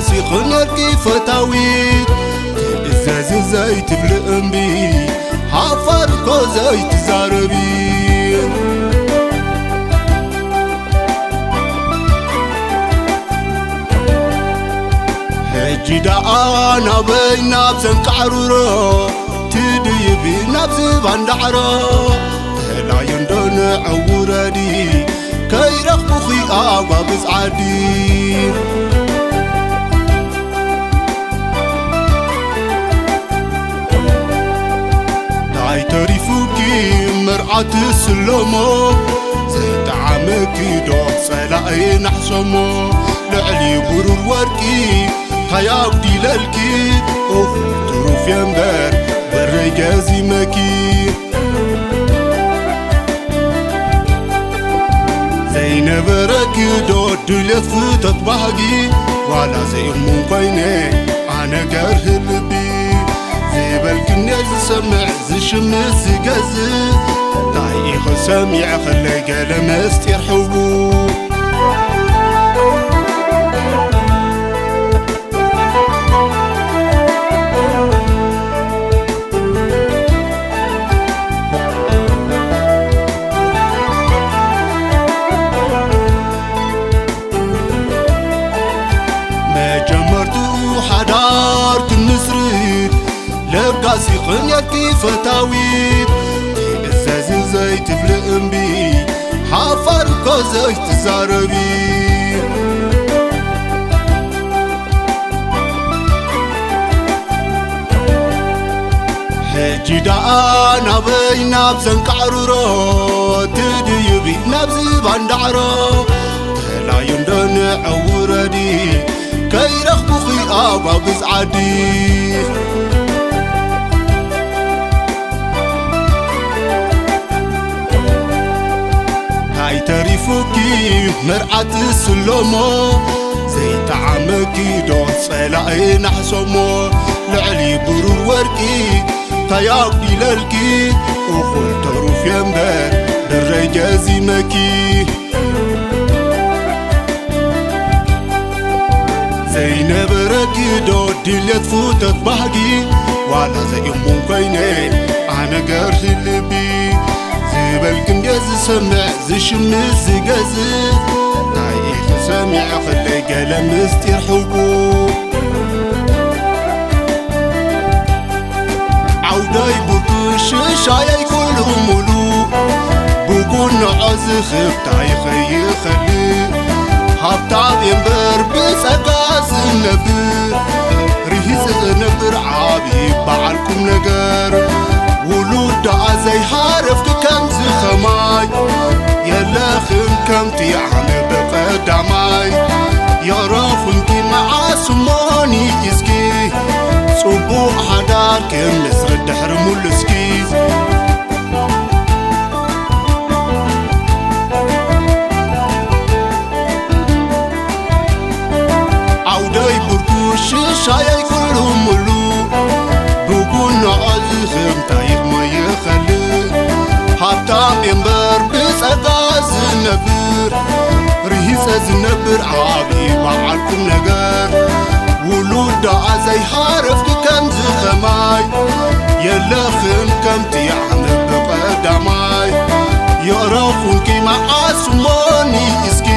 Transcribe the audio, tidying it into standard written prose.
لقاسي خنركي فتاويت تأزازي زي تبلق أمبي حفركو زي تزاربي هجي دا أنا بينا بسنكعرورو تديبي نبزي باندعرو تهلا يندون عورادي كي رخبخي آبا بزعادي داي تريفوكي مرعات السلمو زي تعامكي دوت سلاقي نحشمو لعلي برور وركي تيابدي للكي أوف تروف ينبر برقازي مكي زي نبرك دوت دلف تطباقي ولا زي ممكنة أنا قاره لبي زي بالكنيز سمع زي شمس قزي داي خسامع خلي قلم استيرحبو حدارت النسري لقاسي خنيتي فتاويت تأزازي زي تفلق أمبي حفركو زي تزاربي هجي دا أنا بينا بسنكعرورو تديبي نبزي باندعرو تهلا يندون عوردي كي رخبخي آبا بزعادي هاي تريفوكي مرعات السلمو زي تعامكي دوت سلاقي نحسمو لعلي برور وركي تيابدي للكي وخل تروف ينبر بالرجازي مكي زي نبرك دوت دلت فوتت بحقي ولا زي ممكنة أنا قرش اللبي زي بالكنديز سمع زي شمس زي قزي دايخ سمع خلي قلم استيرحبو عوداي بكوش شاي كلهم ملو بكون عز خبتاي خلي هبطاب ينبر بسقاس النبر ريس النبر عابي بعلكم نجار ولود عزي حارفت كم زخماي يلا خم كم تيعم بقداماي يا رافنكي مع سماني يسكي صبوح حدار كم نسر الدحر مولسكي عوداي بركوش شاي كلهم ملو بقول نعزهم تايخ ما يخلي حتى ينبر بسقاس النبر ريس النبر عابي معكم نجار ولود عزي حارفت كم زخماي يلا خم كم تيعمل بقداماي يا رافون كي مع سماني اسكي